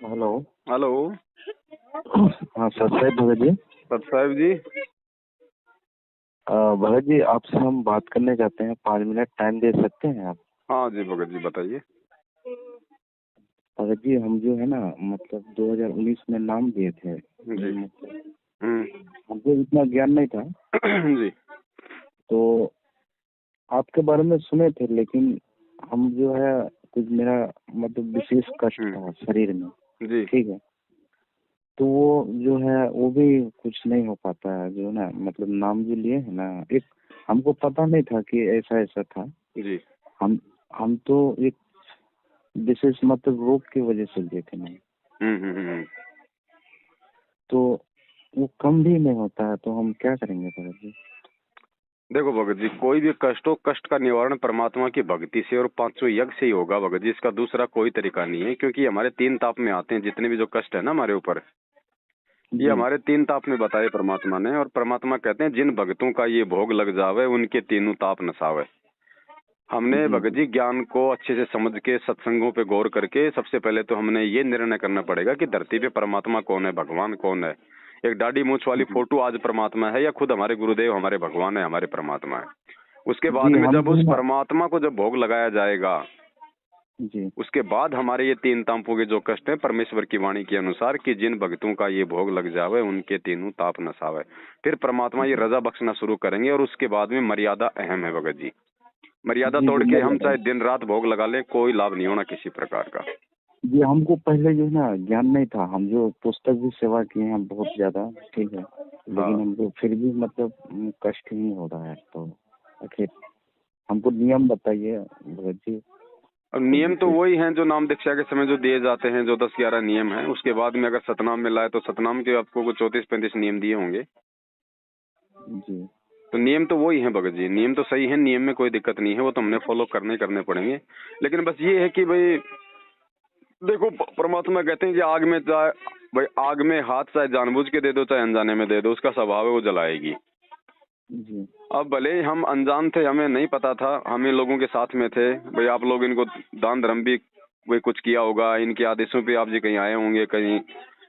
Hello. Hello. हाँ सत साहिब भगत जी। सत साहिब जी। भगत जी आपसे हम बात करने चाहते हैं, 5 मिनट टाइम दे सकते हैं आप? हाँ जी भगत जी बताइए। भगत जी हम जो है ना मतलब 2019 में नाम दिए थे जी। मतलब हमको इतना ज्ञान नहीं था जी। तो आपके बारे में सुने थे, लेकिन हम जो है कुछ मेरा मतलब विशेष कष्ट था शरीर में। जी। ठीक है, तो वो जो है वो भी कुछ नहीं हो पाता है जो ना मतलब नाम जो लिए है ना, एक हमको पता नहीं था कि ऐसा ऐसा था। जी। हम तो एक विशेष मतलब रोग की वजह से लिए थे नहीं, तो वो कम भी नहीं होता है, तो हम क्या करेंगे भगत जी? देखो भगत जी, कोई भी कष्ट हो, कष्ट का निवारण परमात्मा की भक्ति से और पांचों यज्ञ से ही होगा भगत जी। इसका दूसरा कोई तरीका नहीं है, क्योंकि हमारे 3 ताप में आते हैं जितने भी जो कष्ट है ना हमारे ऊपर, ये जी हमारे 3 ताप में बताए परमात्मा ने। और परमात्मा कहते हैं जिन भक्तों का ये भोग लग जावे उनके तीनों ताप नसावे। हमने जी भगत जी ज्ञान को अच्छे से समझ के सत्संगों पे गौर करके सबसे पहले तो हमने ये निर्णय करना पड़ेगा कि धरती पे परमात्मा कौन है, भगवान कौन है। एक दाढ़ी मूछ वाली जी फोटो आज परमात्मा है या खुद हमारे गुरुदेव हमारे भगवान है, हमारे परमात्मा है। उसके बाद जी में हम जब जो उस है ना परमात्मा को जब भोग लगाया जाएगा, जी उसके बाद हमारे ये 3 तापों के जो कष्ट है परमेश्वर की वाणी के अनुसार कि जिन भक्तों का ये भोग लग जावे उनके तीनों ताप नसावे, फिर परमात्मा ये जी रजा बख्शना शुरू करेंगे। और उसके बाद में मर्यादा अहम है भगत जी। मर्यादा जी तोड़ जी के हम मर्यादा। चाहे दिन रात भोग लगा लें, कोई लाभ नहीं होना किसी प्रकार का। जी हमको पहले जो है ना ज्ञान नहीं था, हम जो पुस्तक भी सेवा किए हैं बहुत ज्यादा, ठीक है, लेकिन हाँ। हमको फिर भी मतलब कष्ट ही हो रहा है। तो आखिर हमको नियम बताइए भगत जी। और कोई नियम तो विशेष? वही हैं जो नाम दीक्षा के समय जो दिए जाते हैं, जो 10-11 नियम हैं। उसके बाद में अगर सतनाम मिला है तो सतनाम के आपको कुछ 34-35 नियम दिए होंगे। जी तो नियम तो वही है भगत जी, नियम तो सही है, नियम में कोई दिक्कत नहीं है, वो तो हमने फॉलो करने पड़ेंगे। लेकिन बस ये है कि भाई देखो, परमात्मा कहते हैं कि आग में चाहे भाई आग में हाथ चाहे जानबूझ के दे दो चाहे अनजाने में दे दो, उसका स्वभाव है वो जलाएगी। जी अब भले ही हम अनजान थे, हमें नहीं पता था, हम इन लोगों के साथ में थे, भाई आप लोग इनको दान धर्म भी कोई कुछ किया होगा, इनके आदेशों पे आप जी कहीं आए होंगे, कहीं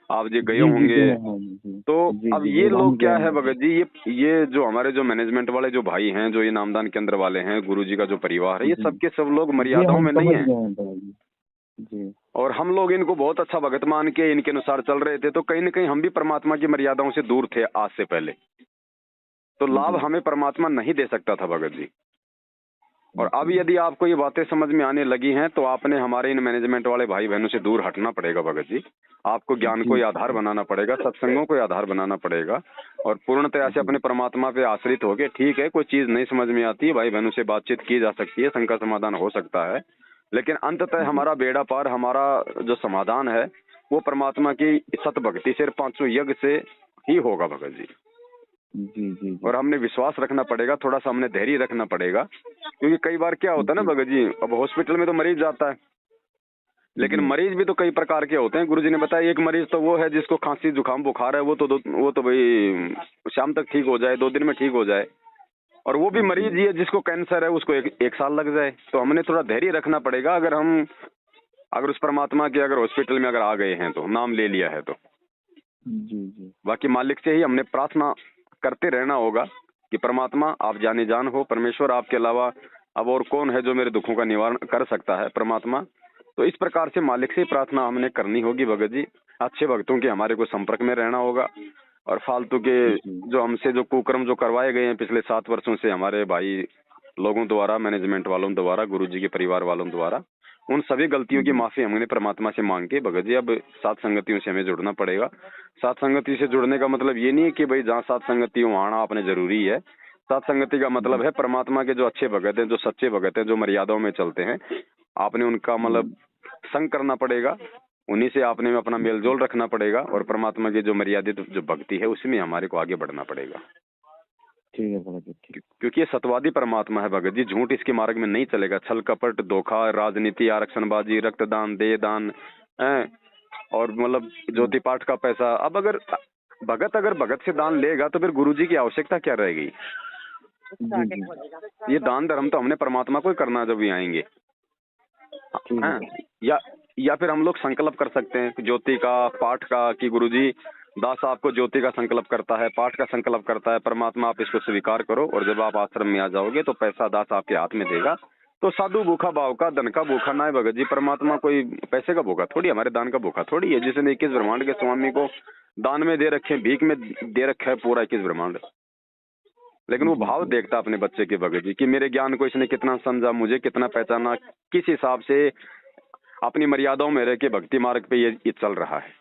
आप जी गए जी जी होंगे। गए हैं जी। तो जी अब जी ये गुड़गांव लोग गए क्या है हैं। भगत जी, ये जो हमारे जो मैनेजमेंट वाले जो भाई हैं, जो ये नामदान के अंदर वाले हैं, गुरु जी का जो परिवार है, ये जी सबके सब लोग जी मर्यादाओं हम में नहीं समझ है। गए हैं भगत जी। जी और हम लोग इनको बहुत अच्छा भगत मान के इनके अनुसार चल रहे थे, तो कहीं न कहीं हम भी परमात्मा की मर्यादाओं से दूर थे आज से पहले। तो लाभ जी हमें परमात्मा नहीं दे सकता था भगत जी। और अब जी यदि आपको ये बातें समझ में आने लगी हैं, तो आपने हमारे इन मैनेजमेंट वाले भाई बहनों से दूर हटना पड़ेगा भगत जी। आपको ज्ञान को जी ही आधार बनाना पड़ेगा, सत्संगों को ही आधार बनाना पड़ेगा, और पूर्णतया से जी अपने परमात्मा पे आश्रित होके, ठीक है कोई चीज नहीं समझ में आती है, भाई बहनों से बातचीत की जा सकती है, शंका समाधान हो सकता है, लेकिन अंततः जी हमारा बेड़ा पार, हमारा जो समाधान है वो परमात्मा की सत भक्ति से, 500 यज्ञ से ही होगा भगत जी। जी जी जी और हमने विश्वास रखना पड़ेगा, थोड़ा सा हमने धैर्य रखना पड़ेगा, क्योंकि कई बार क्या होता है ना जी भगत जी, अब हॉस्पिटल में तो मरीज जाता है, लेकिन जी मरीज भी तो कई प्रकार के होते हैं। गुरुजी ने बताया एक मरीज तो वो है जिसको खांसी जुकाम बुखार है, वो तो भाई शाम तक ठीक हो जाए, 2 दिन में ठीक हो जाए। और वो भी जी मरीज ही है जिसको कैंसर है, उसको एक साल लग जाए। तो हमने थोड़ा धैर्य रखना पड़ेगा, अगर उस परमात्मा के अगर हॉस्पिटल में अगर आ गए हैं, तो नाम ले लिया है तो जी जी बाकी मालिक से ही हमने प्रार्थना करते रहना होगा कि परमात्मा आप जाने जान हो, परमेश्वर आपके अलावा अब और कौन है जो मेरे दुखों का निवारण कर सकता है, परमात्मा। तो इस प्रकार से मालिक से प्रार्थना हमने करनी होगी भगत जी। अच्छे भक्तों के हमारे को संपर्क में रहना होगा, और फालतू के जी जो हमसे जो कुकर्म जो करवाए गए हैं पिछले 7 वर्षों से हमारे भाई लोगों द्वारा, मैनेजमेंट वालों द्वारा, गुरुजी के परिवार वालों द्वारा, उन सभी गलतियों की जी माफी हमने परमात्मा से मांग के भगत जी अब सात संगतियों से हमें जुड़ना पड़ेगा। सात संगति से जुड़ने का मतलब ये नहीं है कि भाई जहाँ सात संगति हो वहाँ आपने जरूरी है। सात संगति का मतलब है परमात्मा के जो अच्छे भगत हैं, जो सच्चे भगत हैं, जो मर्यादाओं में चलते हैं, आपने उनका मतलब संग करना पड़ेगा, उन्हीं से आपने में अपना मेल जोल रखना पड़ेगा, और परमात्मा की जो मर्यादित जो भक्ति है उसी में हमारे को आगे बढ़ना पड़ेगा। ठीक है भगत जी ठीक। क्योंकि ये सतवादी परमात्मा है भगत जी, झूठ इसके मार्ग में नहीं चलेगा। छल कपट, धोखा, राजनीति, आरक्षणबाजी, रक्तदान, देहदान, और मतलब ज्योति पाठ का पैसा। अब अगर भगत से दान लेगा तो फिर गुरुजी की आवश्यकता क्या रहेगी? जी जी ये दान धर्म तो हमने परमात्मा को ही करना जब भी आएंगे। ठीक हाँ, है या या फिर हम लोग संकल्प कर सकते हैं ज्योति का, पाठ का, कि गुरुजी दास आपको ज्योति का संकल्प करता है, पाठ का संकल्प करता है, परमात्मा आप इसको स्वीकार करो और जब आप आश्रम में आ जाओगे तो पैसा दास आपके हाथ में देगा। तो साधु भूखा भाव का, धन का भूखा ना है भगत जी। परमात्मा कोई पैसे का भूखा थोड़ी, हमारे दान का भूखा थोड़ी है। जिसने 21 ब्रह्मांड के स्वामी को दान में दे रखे, भीख में दे रखा है पूरा 21 ब्रह्मांड, लेकिन वो भाव देखता अपने बच्चे के भगत जी कि मेरे ज्ञान को इसने कितना समझा, मुझे कितना पहचाना, किस हिसाब से अपनी मर्यादाओं में रह के भक्ति मार्ग पे ये चल रहा है।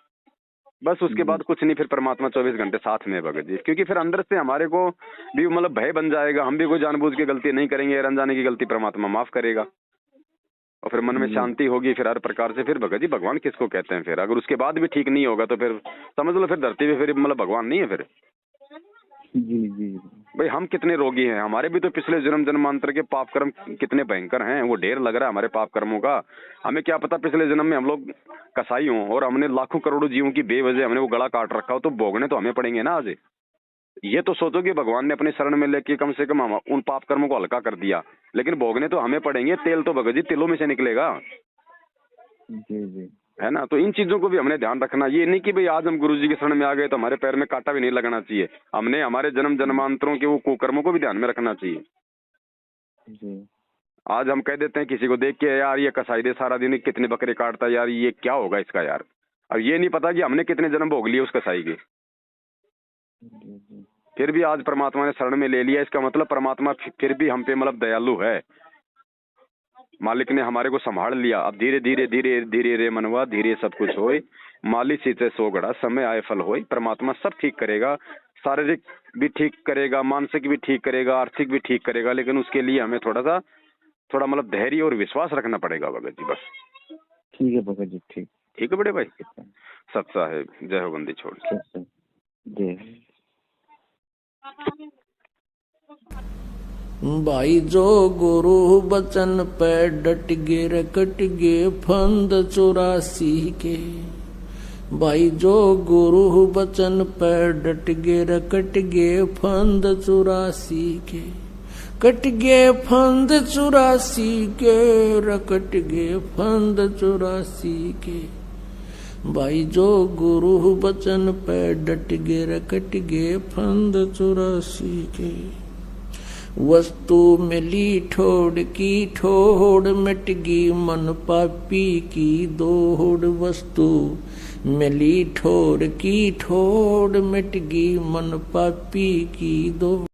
बस उसके बाद कुछ नहीं, फिर परमात्मा 24 घंटे साथ में है भगत जी। क्योंकि फिर अंदर से हमारे को भी मतलब भय बन जाएगा, हम भी कोई जानबूझ के गलती नहीं करेंगे, अनजाने की गलती परमात्मा माफ करेगा और फिर मन में शांति होगी। फिर हर प्रकार से फिर भगत जी भगवान किसको कहते हैं फिर, अगर उसके बाद भी ठीक नहीं होगा तो फिर समझ लो फिर धरती पे फिर मतलब भगवान नहीं है फिर। जी जी भाई हम कितने रोगी हैं, हमारे भी तो पिछले जन्म जन्मांतर के पाप कर्म कितने भयंकर हैं, वो ढेर लग रहा है हमारे पाप कर्मों का। हमें क्या पता पिछले जन्म में हम लोग कसाई हों और हमने लाखों करोड़ों जीवों की बेवजह हमने वो गला काट रखा हो, तो भोगने तो हमें पड़ेंगे ना आज। ये तो सोचो कि भगवान ने अपने शरण में लेके कम से कम उन पाप कर्मों को हल्का कर दिया, लेकिन भोगने तो हमें पड़ेंगे। तेल तो भगत जी तिलों में से निकलेगा, जी जी है ना। तो इन चीजों को भी हमने ध्यान रखना। ये नहीं कि भाई आज हम गुरुजी के शरण में आ गए तो हमारे पैर में कांटा भी नहीं लगना चाहिए। हमने हमारे जन्म जन्मांतरों के वो कुकर्मों को भी ध्यान में रखना चाहिए। जी। आज हम कह देते हैं किसी को देख के, यार ये कसाई दे सारा दिन कितने बकरे काटता है, यार ये क्या होगा इसका यार। अब ये नहीं पता कि हमने कितने जन्म भोग लिए उस कसाई के। फिर भी आज परमात्मा ने शरण में ले लिया, इसका मतलब परमात्मा फिर भी हम पे मतलब दयालु है। मालिक ने हमारे को संभाल लिया। अब धीरे धीरे धीरे धीरे रे मनवा धीरे सब कुछ होए, मालिक सीते सो गड़ा समय आए फल होए। परमात्मा सब ठीक करेगा, शारीरिक भी ठीक करेगा, मानसिक भी ठीक करेगा, आर्थिक भी ठीक करेगा, लेकिन उसके लिए हमें थोड़ा मतलब धैर्य और विश्वास रखना पड़ेगा भगत जी। बस ठीक है भगत जी, ठीक ठीक है बड़े भाई। सत्सा है, जय हो बंदी छोड़। जय। भाई जो गुरु बचन पे डट गे रकट गे फंद 84 के। भाई जो गुरु बचन पे डट गे रकट गे फंद 84 के। कट गे फंद 84 के, रकट गे फंद 84 के। भाई जो गुरु बचन पे डट गे रकट गे फंद 84 के। वस्तु मिली ठोड़ की ठोड़, मिट गई मन पापी की दौड़। वस्तु मिली ठोड़ की ठोड़, मिट गई मन पापी की दौड़।